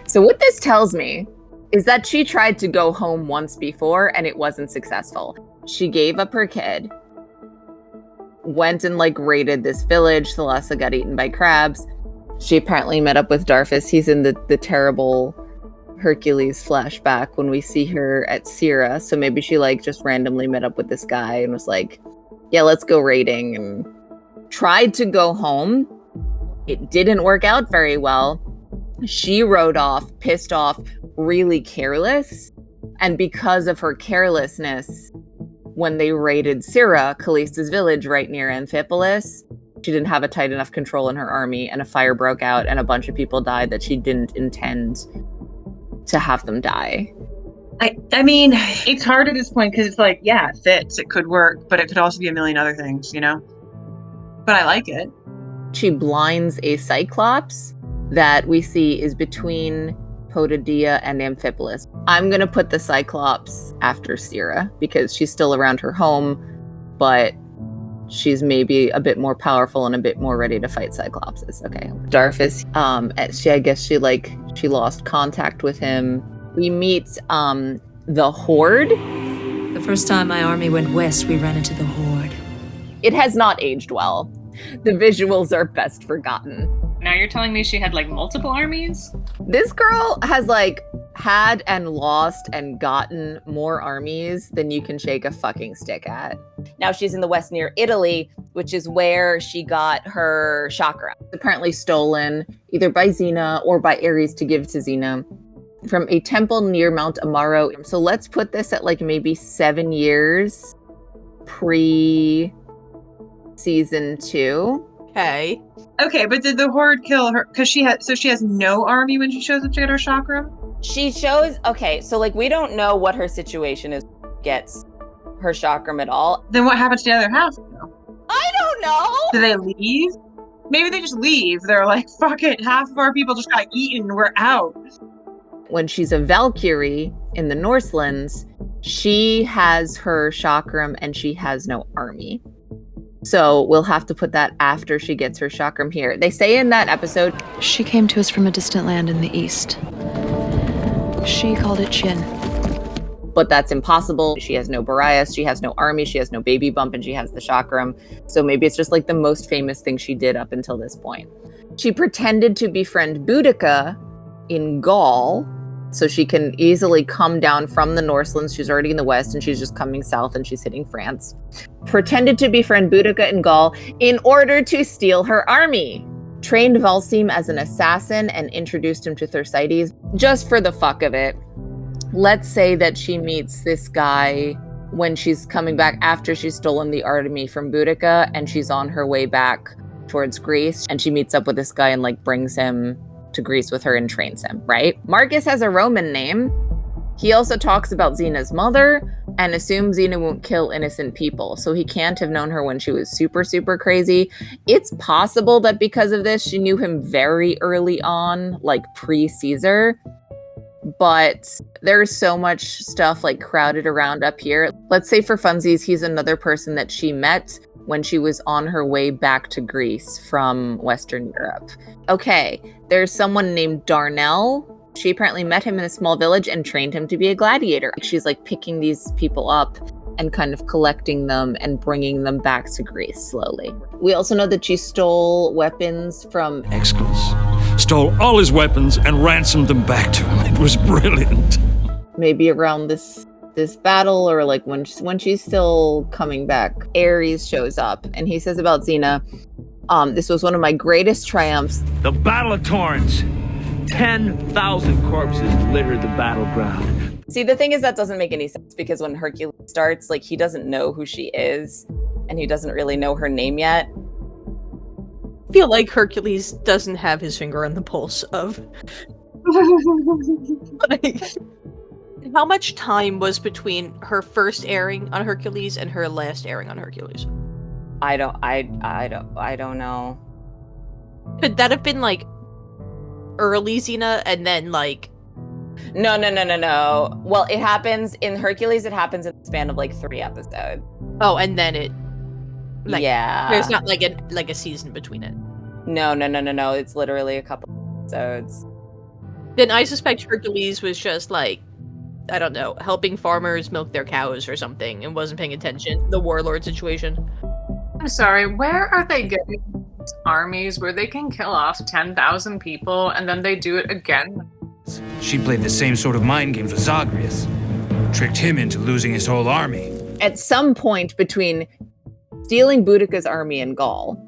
So what this tells me is that she tried to go home once before and it wasn't successful. She gave up her kid. went and like raided this village. Thalassa got eaten by crabs. She apparently met up with Darfus. He's in the terrible Hercules flashback when we see her at Sira. So maybe she like just randomly met up with this guy and was like, yeah, let's go raiding, and tried to go home. It didn't work out very well. She rode off, pissed off, really careless. And because of her carelessness, when they raided Sira, Callista's village right near Amphipolis, she didn't have a tight enough control in her army, and a fire broke out and a bunch of people died that she didn't intend to have them die. I mean, it's hard at this point because it's like, yeah, it fits, it could work, but it could also be a million other things, you know? But I like it. She blinds a Cyclops that we see is between Potidaea and Amphipolis. I'm going to put the Cyclops after Sira because she's still around her home, but she's maybe a bit more powerful and a bit more ready to fight Cyclopses. Okay. Darfus, she lost contact with him. We meet the Horde. The first time my army went west, we ran into the Horde. It has not aged well. The visuals are best forgotten. Now you're telling me she had like multiple armies? This girl has like had and lost and gotten more armies than you can shake a fucking stick at. Now she's in the west near Italy, which is where she got her chakra. Apparently stolen either by Xena or by Ares to give to Xena from a temple near Mount Amaro. So let's put this at like maybe 7 years pre season 2. Okay, but did the Horde kill her? Because she has no army when she shows up to get her chakra? She shows, okay, so like we don't know what her situation is, gets her chakram at all. Then what happens to the other half? I don't know! Do they leave? Maybe they just leave. They're like, fuck it, half of our people just got eaten, we're out. When she's a Valkyrie in the Northlands, she has her chakram and she has no army. So we'll have to put that after she gets her chakram here. They say in that episode, she came to us from a distant land in the east. She called it Chin. But that's impossible. She has no Boreas, she has no army, she has no baby bump, and she has the chakram. So maybe it's just like the most famous thing she did up until this point. She pretended to befriend Boudica in Gaul, so she can easily come down from the Northlands. She's already in the west and she's just coming south and she's hitting France. Pretended to befriend Boudica in Gaul in order to steal her army. Trained Volsime as an assassin and introduced him to Thersites just for the fuck of it. Let's say that she meets this guy when she's coming back after she's stolen the army from Boudica and she's on her way back towards Greece, and she meets up with this guy and like brings him to Greece with her and trains him, right? Marcus has a Roman name. He also talks about Xena's mother and assumes Xena won't kill innocent people. So he can't have known her when she was super, super crazy. It's possible that because of this, she knew him very early on, like pre-Caesar. But there's so much stuff like crowded around up here. Let's say for funsies, he's another person that she met when she was on her way back to Greece from Western Europe. Okay, there's someone named Darnell. She apparently met him in a small village and trained him to be a gladiator. She's like picking these people up and kind of collecting them and bringing them back to Greece slowly. We also know that she stole weapons from Aeschylus. Stole all his weapons and ransomed them back to him. It was brilliant. Maybe around this battle, or like when she's still coming back, Ares shows up and he says about Xena, this was one of my greatest triumphs. The Battle of Torrance. 10,000 corpses littered the battleground. See, the thing is that doesn't make any sense because when Hercules starts, like he doesn't know who she is and he doesn't really know her name yet. I feel like Hercules doesn't have his finger on the pulse of like, how much time was between her first airing on Hercules and her last airing on Hercules? I don't know. Could that have been like early Xena and then like No. Well, it happens in Hercules, it happens in the span of like 3 episodes. Oh, and then it like, yeah. There's not like a season between it. No. It's literally a couple episodes. Then I suspect Hercules was just like, I don't know, helping farmers milk their cows or something and wasn't paying attention. The warlord situation. I'm sorry, where are they getting these armies where they can kill off 10,000 people and then they do it again? She played the same sort of mind games with Zagreus. Tricked him into losing his whole army. At some point between stealing Boudica's army in Gaul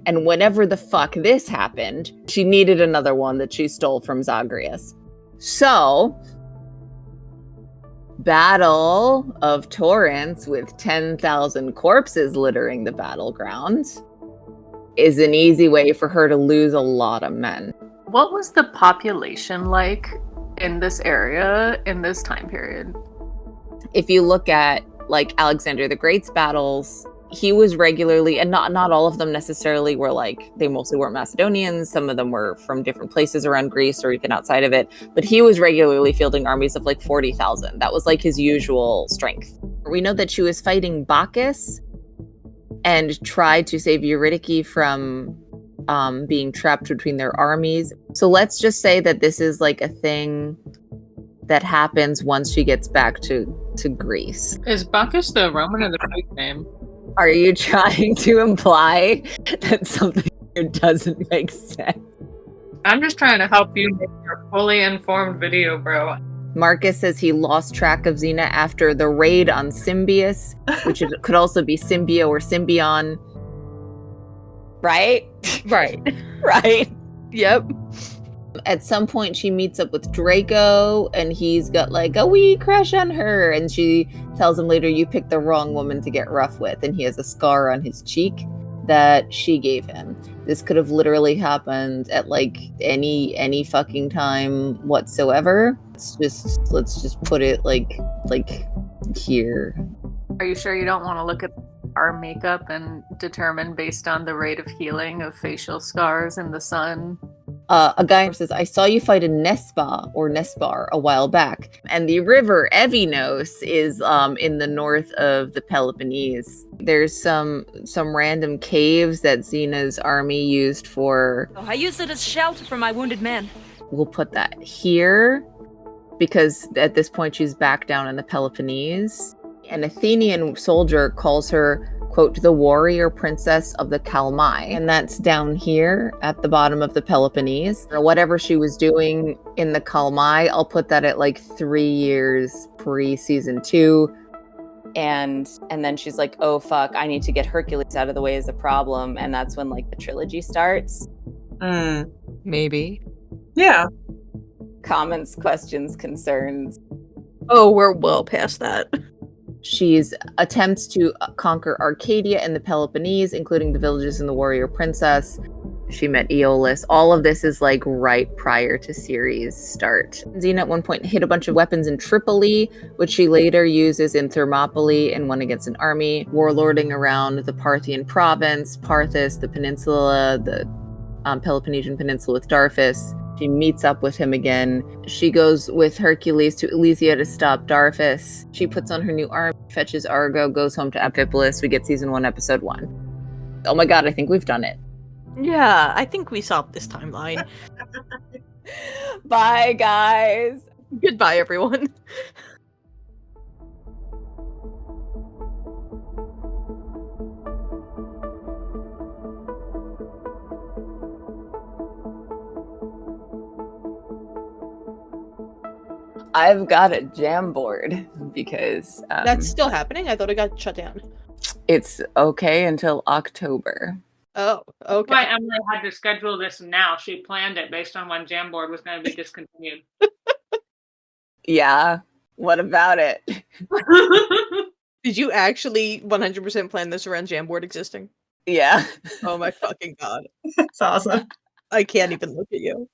and whenever the fuck this happened, she needed another one that she stole from Zagreus. So, Battle of Torrance with 10,000 corpses littering the battleground is an easy way for her to lose a lot of men. What was the population like in this area in this time period? If you look at like Alexander the Great's battles, he was regularly, and not all of them necessarily were like, they mostly weren't Macedonians. Some of them were from different places around Greece or even outside of it. But he was regularly fielding armies of like 40,000. That was like his usual strength. We know that she was fighting Bacchus and tried to save Eurydice from being trapped between their armies. So let's just say that this is like a thing that happens once she gets back to Greece. Is Bacchus the Roman or the Greek name? Are you trying to imply that something here doesn't make sense? I'm just trying to help you make your fully informed video, bro. Marcus says he lost track of Xena after the raid on Symbius, which could also be Symbio or Symbion. Right? Right. Right. Yep. At some point, she meets up with Draco, and he's got like a wee crush on her. And she tells him later, "You picked the wrong woman to get rough with." And he has a scar on his cheek that she gave him. This could have literally happened at like any fucking time whatsoever. Let's just put it like here. Are you sure you don't want to look at our makeup and determine based on the rate of healing of facial scars in the sun? A guy says, "I saw you fight a Nespa or Nespar a while back." And the river Evinos is in the north of the Peloponnese. There's some random caves that Xena's army used for... I use it as shelter for my wounded men. We'll put that here, because at this point she's back down in the Peloponnese. An Athenian soldier calls her, quote, "the warrior princess of the Kalmai," and that's down here at the bottom of the Peloponnese. Or whatever she was doing in the Kalmai, I'll put that at like 3 years pre-season 2. And then she's like, "Oh fuck, I need to get Hercules out of the way as a problem," and that's when like the trilogy starts. Maybe. Yeah. Comments, questions, concerns. Oh, we're well past that. She's attempts to conquer Arcadia and the Peloponnese, including the villages and the warrior princess. She met Aeolus. All of this is like right prior to series start. Xena at one point hid a bunch of weapons in Tripoli, which she later uses in Thermopylae and won against an army, warlording around the Parthian province, Parthis, the peninsula, the Peloponnesian peninsula with Darphus. She meets up with him again. She goes with Hercules to Elysia to stop Darphus. She puts on her new armor, fetches Argo, goes home to Amphipolis. We get season 1, episode 1. Oh my god, I think we've done it. Yeah, I think we solved this timeline. Bye, guys. Goodbye, everyone. I've got a jam board because... That's still happening? I thought it got shut down. It's okay until October. Oh, okay. Why Emily had to schedule this now. She planned it based on when Jamboard was going to be discontinued. Yeah. What about it? Did you actually 100% plan this around Jamboard existing? Yeah. Oh my fucking god. That's awesome. I can't even look at you.